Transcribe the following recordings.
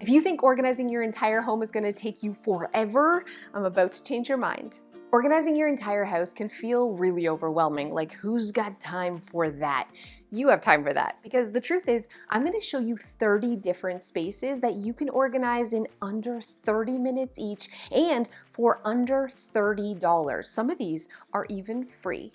If you think organizing your entire home is going to take you forever, I'm about to change your mind. Organizing your entire house can feel really overwhelming, like who's got time for that? You have time for that, because the truth is, I'm going to show you 30 different spaces that you can organize in under 30 minutes each and for under $30. Some of these are even free.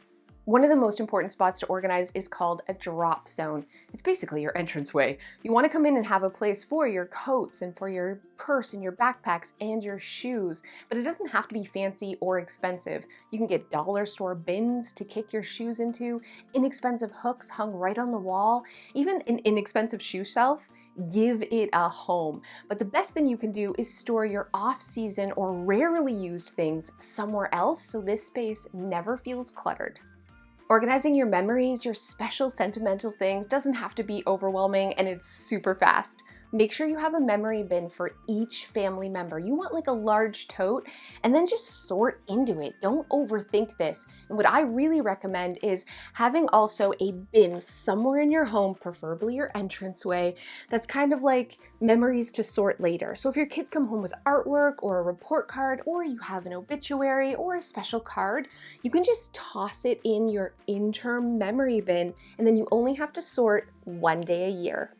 One of the most important spots to organize is called a drop zone. It's basically your entranceway. You want to come in and have a place for your coats and for your purse and your backpacks and your shoes, but it doesn't have to be fancy or expensive. You can get dollar store bins to kick your shoes into, inexpensive hooks hung right on the wall, even an inexpensive shoe shelf. Give it a home. But the best thing you can do is store your off-season or rarely used things somewhere else so this space never feels cluttered. Organizing your memories, your special sentimental things doesn't have to be overwhelming, and it's super fast. Make sure you have a memory bin for each family member. You want like a large tote, and then just sort into it. Don't overthink this. And what I really recommend is having also a bin somewhere in your home, preferably your entranceway, that's kind of like memories to sort later. So if your kids come home with artwork or a report card, or you have an obituary or a special card, you can just toss it in your interim memory bin, and then you only have to sort one day a year.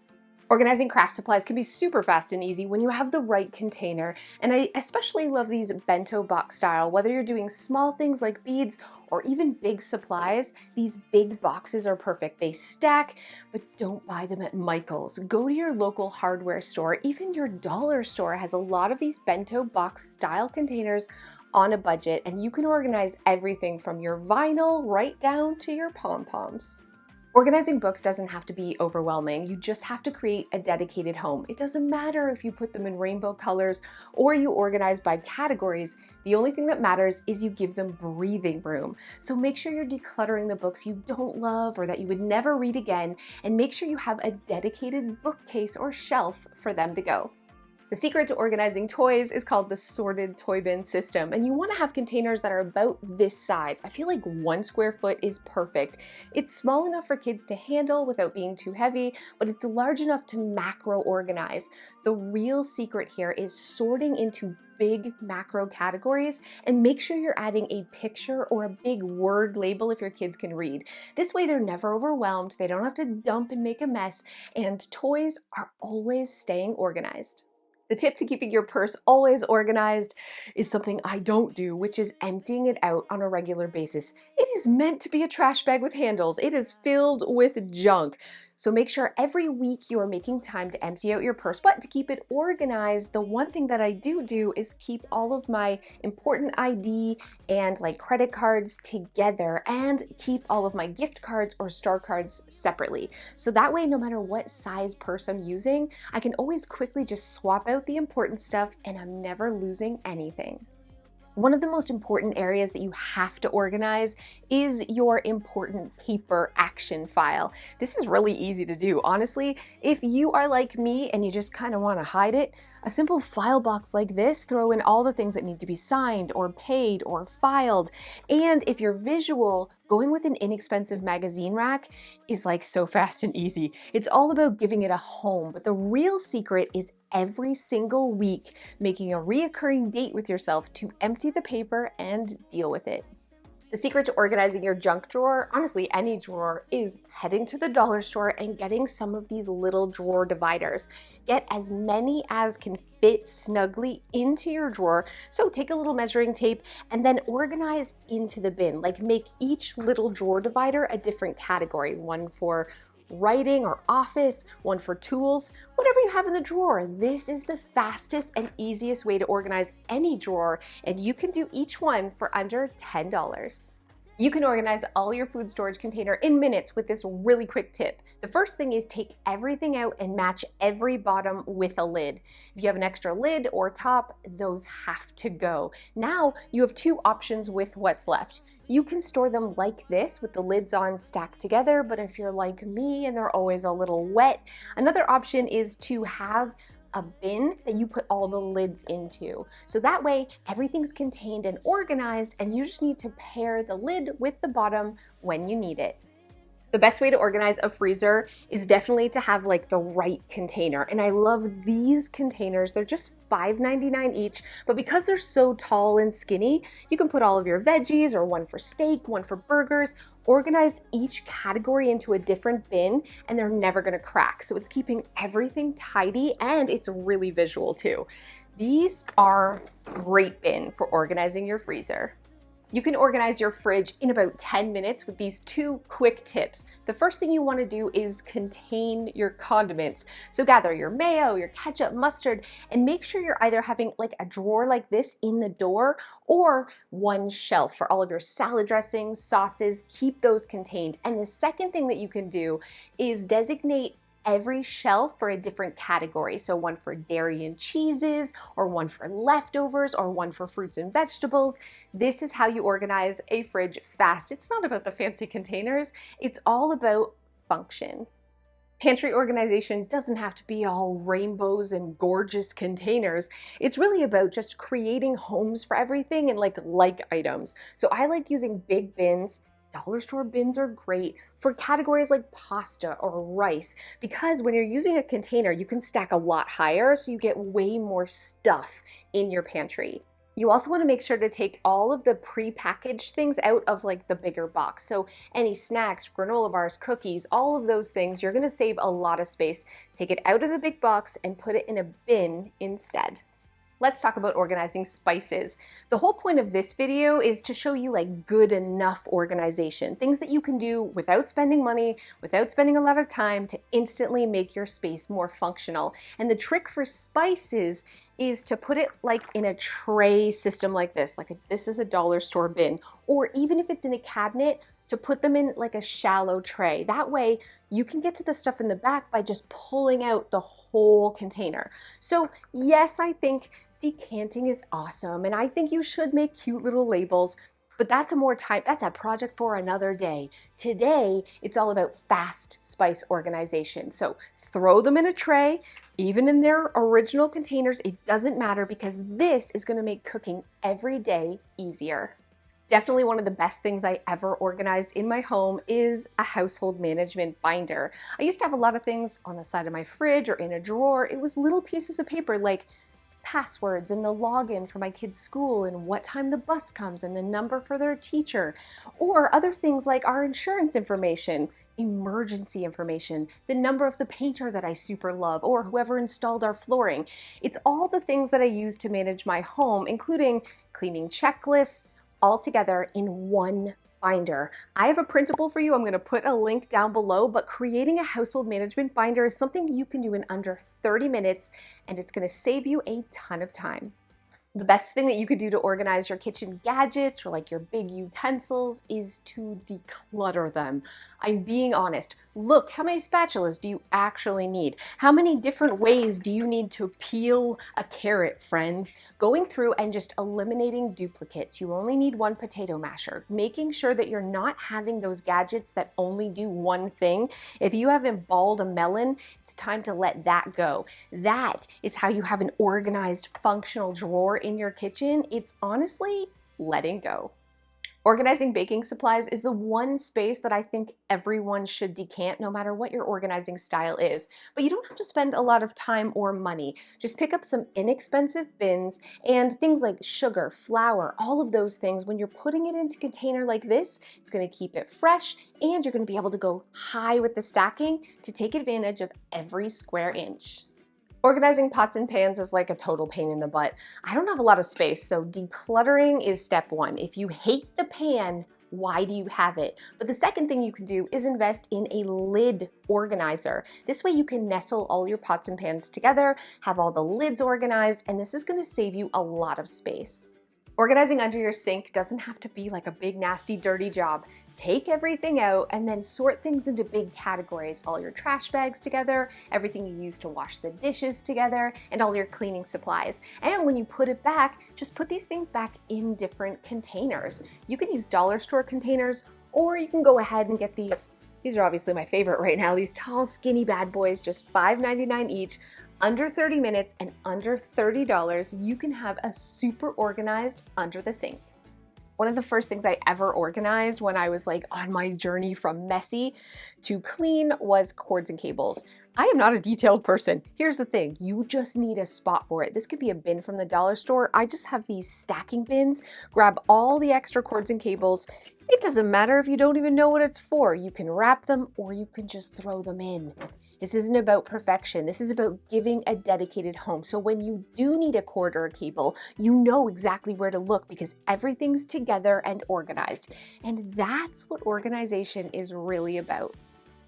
Organizing craft supplies can be super fast and easy when you have the right container, and I especially love these bento box style. Whether you're doing small things like beads or even big supplies, these big boxes are perfect. They stack, but don't buy them at Michael's. Go to your local hardware store. Even your dollar store has a lot of these bento box style containers on a budget, and you can organize everything from your vinyl right down to your pom-poms. Organizing books doesn't have to be overwhelming. You just have to create a dedicated home. It doesn't matter if you put them in rainbow colors or you organize by categories. The only thing that matters is you give them breathing room. So make sure you're decluttering the books you don't love or that you would never read again, and make sure you have a dedicated bookcase or shelf for them to go. The secret to organizing toys is called the sorted toy bin system, and you want to have containers that are about this size. I feel like 1 square foot is perfect. It's small enough for kids to handle without being too heavy, but it's large enough to macro organize. The real secret here is sorting into big macro categories, and make sure you're adding a picture or a big word label if your kids can read. This way they're never overwhelmed, they don't have to dump and make a mess, and toys are always staying organized. The tip to keeping your purse always organized is something I don't do, which is emptying it out on a regular basis. It is meant to be a trash bag with handles. It is filled with junk. So make sure every week you are making time to empty out your purse. But to keep it organized, the one thing that I do is keep all of my important ID and like credit cards together, and keep all of my gift cards or store cards separately. So that way, no matter what size purse I'm using, I can always quickly just swap out the important stuff and I'm never losing anything. One of the most important areas that you have to organize is your important paper action file. This is really easy to do. Honestly, if you are like me and you just kind of want to hide it, a simple file box like this, throw in all the things that need to be signed or paid or filed. And if you're visual, going with an inexpensive magazine rack is like so fast and easy. It's all about giving it a home, but the real secret is every single week making a reoccurring date with yourself to empty the paper and deal with it. The secret to organizing your junk drawer, honestly any drawer, is heading to the dollar store and getting some of these little drawer dividers. Get as many as can fit snugly into your drawer. So take a little measuring tape and then organize into the bin. Like make each little drawer divider a different category. One for writing or office, one for tools, whatever you have in the drawer. This is the fastest and easiest way to organize any drawer, and you can do each one for under $10. You can organize all your food storage container in minutes with this really quick tip. The first thing is take everything out and match every bottom with a lid. If you have an extra lid or top, those have to go. Now you have 2 options with what's left. You can store them like this with the lids on stacked together, but if you're like me and they're always a little wet, another option is to have a bin that you put all the lids into. So that way everything's contained and organized, and you just need to pair the lid with the bottom when you need it. The best way to organize a freezer is definitely to have like the right container. And I love these containers. They're just $5.99 each, but because they're so tall and skinny, you can put all of your veggies, or one for steak, one for burgers. Organize each category into a different bin and they're never gonna crack. So it's keeping everything tidy and it's really visual too. These are great bin for organizing your freezer. You can organize your fridge in about 10 minutes with these 2 quick tips. The first thing you want to do is contain your condiments. So gather your mayo, your ketchup, mustard, and make sure you're either having like a drawer like this in the door or one shelf for all of your salad dressings, sauces. Keep those contained. And the second thing that you can do is designate every shelf for a different category. So one for dairy and cheeses, or one for leftovers, or one for fruits and vegetables. This is how you organize a fridge fast. It's not about the fancy containers, it's all about function. Pantry organization doesn't have to be all rainbows and gorgeous containers. It's really about just creating homes for everything and like items. So I like using big bins. Dollar store bins are great for categories like pasta or rice, because when you're using a container, you can stack a lot higher, so you get way more stuff in your pantry. You also want to make sure to take all of the pre-packaged things out of like the bigger box. So any snacks, granola bars, cookies, all of those things, you're going to save a lot of space. Take it out of the big box and put it in a bin instead. Let's talk about organizing spices. The whole point of this video is to show you like good enough organization, things that you can do without spending money, without spending a lot of time, to instantly make your space more functional. And the trick for spices is to put it like in a tray system like this, this is a dollar store bin, or even if it's in a cabinet, to put them in like a shallow tray. That way you can get to the stuff in the back by just pulling out the whole container. So yes, I think decanting is awesome, and I think you should make cute little labels, but that's a project for another day. Today, it's all about fast spice organization. So throw them in a tray, even in their original containers, it doesn't matter, because this is gonna make cooking every day easier. Definitely one of the best things I ever organized in my home is a household management binder. I used to have a lot of things on the side of my fridge or in a drawer. It was little pieces of paper like passwords and the login for my kids' school and what time the bus comes and the number for their teacher, or other things like our insurance information, emergency information, the number of the painter that I super love, or whoever installed our flooring. It's all the things that I use to manage my home, including cleaning checklists, all together in one binder. I have a printable for you. I'm going to put a link down below, but creating a household management binder is something you can do in under 30 minutes, and it's going to save you a ton of time. The best thing that you could do to organize your kitchen gadgets or like your big utensils is to declutter them. I'm being honest. Look, how many spatulas do you actually need? How many different ways do you need to peel a carrot, friends? Going through and just eliminating duplicates. You only need one potato masher. Making sure that you're not having those gadgets that only do one thing. If you haven't balled a melon, it's time to let that go. That is how you have an organized, functional drawer in your kitchen. It's honestly letting go. Organizing baking supplies is the one space that I think everyone should decant, no matter what your organizing style is. But you don't have to spend a lot of time or money. Just pick up some inexpensive bins and things like sugar, flour, all of those things. When you're putting it into a container like this, it's going to keep it fresh, and you're going to be able to go high with the stacking to take advantage of every square inch. Organizing pots and pans is like a total pain in the butt. I don't have a lot of space, so decluttering is step one. If you hate the pan, why do you have it? But the second thing you can do is invest in a lid organizer. This way you can nestle all your pots and pans together, have all the lids organized, and this is going to save you a lot of space. Organizing under your sink doesn't have to be like a big, nasty, dirty job. Take everything out and then sort things into big categories. All your trash bags together, everything you use to wash the dishes together, and all your cleaning supplies. And when you put it back, just put these things back in different containers. You can use dollar store containers, or you can go ahead and get these. These are obviously my favorite right now. These tall, skinny bad boys, just $5.99 each. Under 30 minutes and under $30, you can have a super organized under the sink. One of the first things I ever organized when I was like on my journey from messy to clean was cords and cables. I am not a detailed person. Here's the thing, you just need a spot for it. This could be a bin from the dollar store. I just have these stacking bins. Grab all the extra cords and cables. It doesn't matter if you don't even know what it's for. You can wrap them or you can just throw them in. This isn't about perfection. This is about giving a dedicated home. So when you do need a cord or a cable, you know exactly where to look because everything's together and organized. And that's what organization is really about.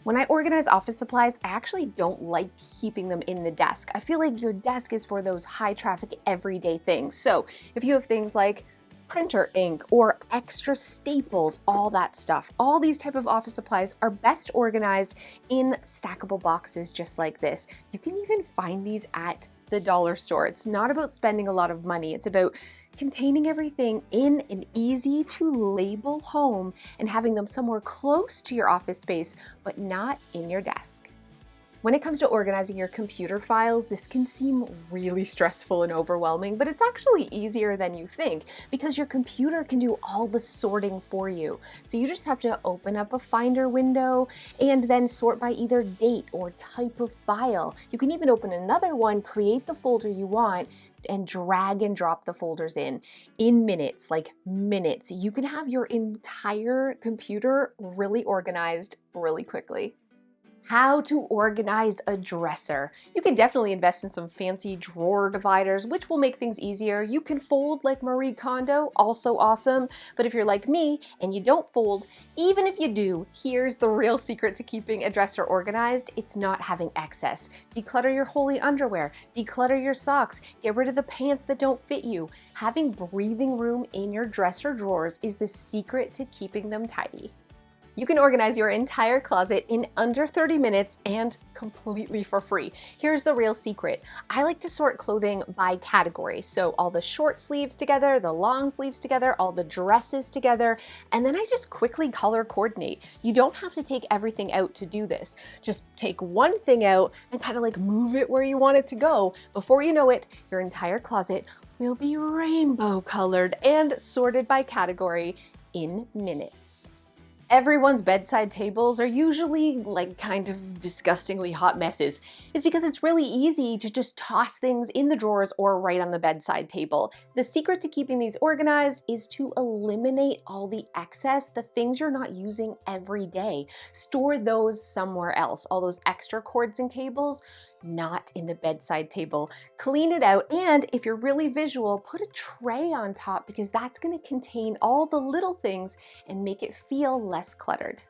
When I organize office supplies, I actually don't like keeping them in the desk. I feel like your desk is for those high traffic everyday things. So if you have things like printer ink or extra staples, all that stuff. All these type of office supplies are best organized in stackable boxes just like this. You can even find these at the dollar store. It's not about spending a lot of money. It's about containing everything in an easy to label home and having them somewhere close to your office space, but not in your desk. When it comes to organizing your computer files, this can seem really stressful and overwhelming, but it's actually easier than you think because your computer can do all the sorting for you. So you just have to open up a Finder window and then sort by either date or type of file. You can even open another one, create the folder you want, and drag and drop the folders in minutes, like minutes. You can have your entire computer really organized really quickly. How to organize a dresser. You can definitely invest in some fancy drawer dividers, which will make things easier. You can fold like Marie Kondo, also awesome. But if you're like me and you don't fold, even if you do, here's the real secret to keeping a dresser organized. It's not having excess. Declutter your holey underwear, declutter your socks, get rid of the pants that don't fit you. Having breathing room in your dresser drawers is the secret to keeping them tidy. You can organize your entire closet in under 30 minutes and completely for free. Here's the real secret. I like to sort clothing by category. So all the short sleeves together, the long sleeves together, all the dresses together, and then I just quickly color coordinate. You don't have to take everything out to do this. Just take one thing out and kind of like move it where you want it to go. Before you know it, your entire closet will be rainbow colored and sorted by category in minutes. Everyone's bedside tables are usually like kind of disgustingly hot messes. It's because it's really easy to just toss things in the drawers or right on the bedside table. The secret to keeping these organized is to eliminate all the excess, the things you're not using every day. Store those somewhere else. All those extra cords and cables, not in the bedside table. Clean it out, and if you're really visual, put a tray on top because that's going to contain all the little things and make it feel less cluttered.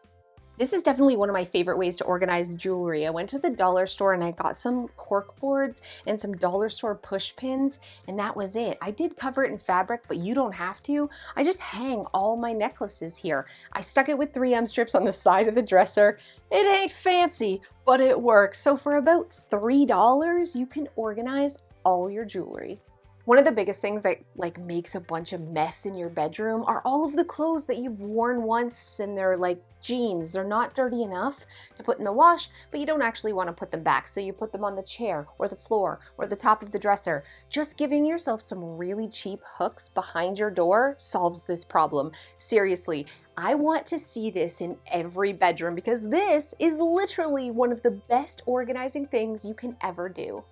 This is definitely one of my favorite ways to organize jewelry. I went to the dollar store and I got some cork boards and some dollar store push pins, and that was it. I did cover it in fabric, but you don't have to. I just hang all my necklaces here. I stuck it with 3M strips on the side of the dresser. It ain't fancy, but it works. So for about $3, you can organize all your jewelry. One of the biggest things that makes a bunch of mess in your bedroom are all of the clothes that you've worn once and they're like jeans. They're not dirty enough to put in the wash, but you don't actually want to put them back. So you put them on the chair or the floor or the top of the dresser. Just giving yourself some really cheap hooks behind your door solves this problem. Seriously, I want to see this in every bedroom because this is literally one of the best organizing things you can ever do.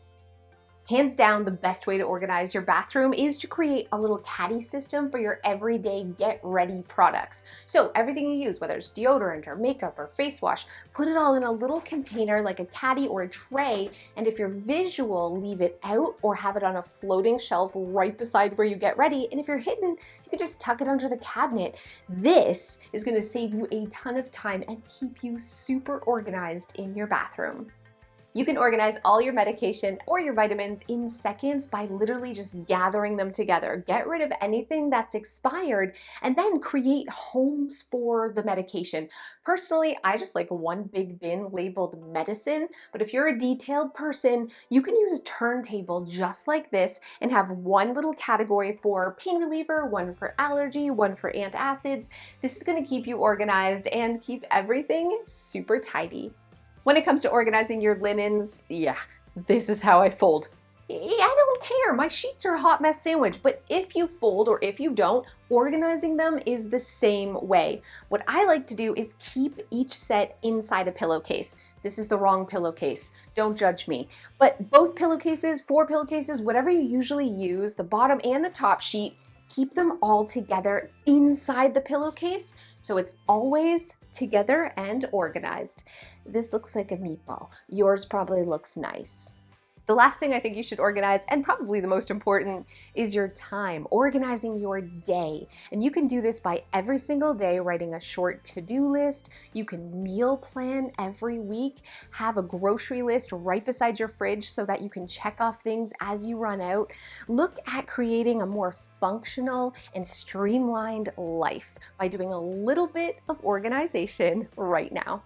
Hands down, the best way to organize your bathroom is to create a little caddy system for your everyday get-ready products. So everything you use, whether it's deodorant or makeup or face wash, put it all in a little container like a caddy or a tray, and if you're visual, leave it out or have it on a floating shelf right beside where you get ready, and if you're hidden, you can just tuck it under the cabinet. This is going to save you a ton of time and keep you super organized in your bathroom. You can organize all your medication or your vitamins in seconds by literally just gathering them together. Get rid of anything that's expired and then create homes for the medication. Personally, I just like one big bin labeled medicine, but if you're a detailed person, you can use a turntable just like this and have one little category for pain reliever, one for allergy, one for antacids. This is going to keep you organized and keep everything super tidy. When it comes to organizing your linens, yeah, this is how I fold. I don't care. My sheets are a hot mess sandwich. But if you fold or if you don't, organizing them is the same way. What I like to do is keep each set inside a pillowcase. This is the wrong pillowcase. Don't judge me. But both pillowcases, 4 pillowcases, whatever you usually use, the bottom and the top sheet, keep them all together inside the pillowcase so it's always together and organized. This looks like a meatball. Yours probably looks nice. The last thing I think you should organize, and probably the most important, is your time, organizing your day. And you can do this by every single day writing a short to-do list. You can meal plan every week, have a grocery list right beside your fridge so that you can check off things as you run out. Look at creating a more functional and streamlined life by doing a little bit of organization right now.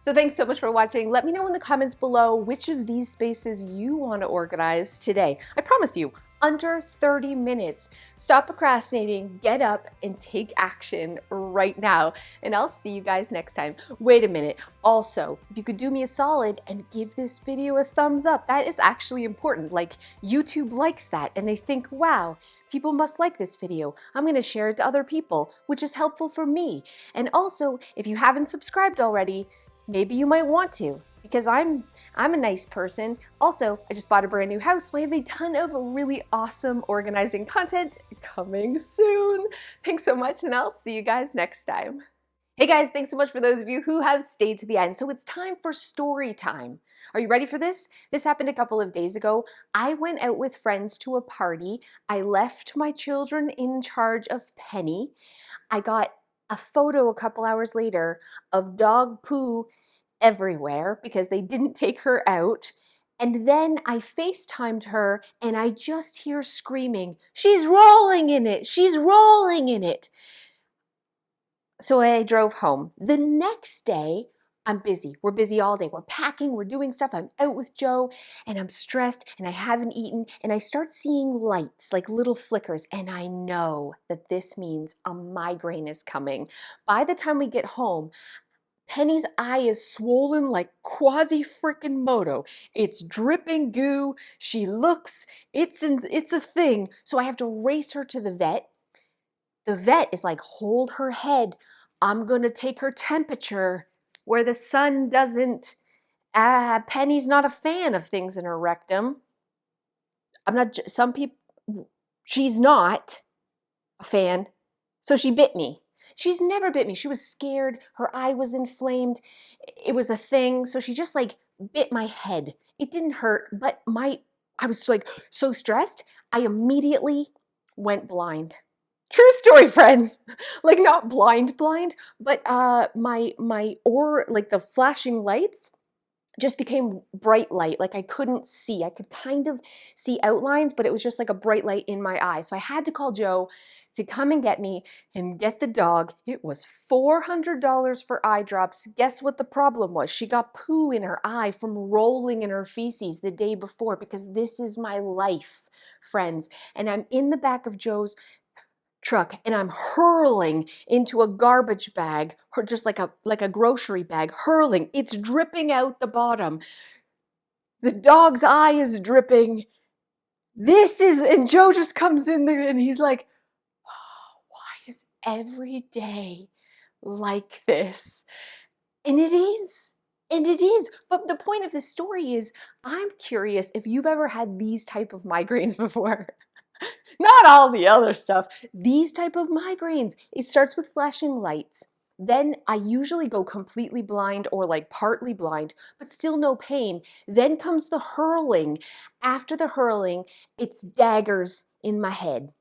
So thanks so much for watching. Let me know in the comments below which of these spaces you want to organize today. I promise you, under 30 minutes. Stop procrastinating, get up, and take action right now. And I'll see you guys next time. Wait a minute. Also, if you could do me a solid and give this video a thumbs up, that is actually important. Like, YouTube likes that, and they think, wow, people must like this video. I'm going to share it to other people, which is helpful for me. And also, if you haven't subscribed already, maybe you might want to, because I'm a nice person. Also, I just bought a brand new house, so I have a ton of really awesome organizing content coming soon. Thanks so much, and I'll see you guys next time. Hey guys, thanks so much for those of you who have stayed to the end. So it's time for story time. Are you ready for this? This happened a couple of days ago. I went out with friends to a party. I left my children in charge of Penny. I got a photo a couple hours later of dog poo everywhere because they didn't take her out. And then I FaceTimed her and I just hear screaming, "She's rolling in it! She's rolling in it!" So I drove home. The next day, I'm busy. We're busy all day. We're packing, we're doing stuff. I'm out with Joe and I'm stressed and I haven't eaten and I start seeing lights, like little flickers, and I know that this means a migraine is coming. By the time we get home, Penny's eye is swollen like quasi-frickin' Moto. It's dripping goo. She looks, it's a thing. So I have to race her to the vet. The vet is like, hold her head. I'm gonna take her temperature where the sun doesn't. Penny's not a fan of things in her rectum. Some people, she's not a fan. So she bit me. She's never bit me. She was scared. Her eye was inflamed. It was a thing. So she just like bit my head. It didn't hurt, but I was like so stressed. I immediately went blind. True story, friends. Like not blind, but my like the flashing lights just became bright light. Like I couldn't see. I could kind of see outlines, but it was just like a bright light in my eye. So I had to call Joe to come and get me and get the dog. It was $400 for eye drops. Guess what the problem was? She got poo in her eye from rolling in her feces the day before, because this is my life, friends. And I'm in the back of Joe's truck and I'm hurling into a garbage bag, or just like a grocery bag, hurling. It's dripping out the bottom. The dog's eye is dripping. And Joe just comes in there and he's like, "Oh, why is every day like this?" And it is. And it is. But the point of this story is, I'm curious if you've ever had these type of migraines before. Not all the other stuff. These type of migraines. It starts with flashing lights. Then I usually go completely blind or like partly blind, but still no pain. Then comes the hurling. After the hurling, it's daggers in my head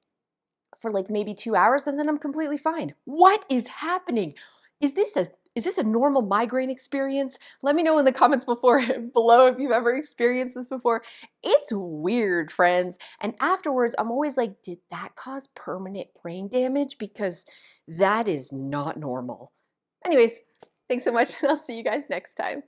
for like maybe 2 hours, and then I'm completely fine. What is happening? Is this a normal migraine experience? Let me know in the comments below if you've ever experienced this before. It's weird, friends. And afterwards, I'm always like, did that cause permanent brain damage? Because that is not normal. Anyways, thanks so much, and I'll see you guys next time.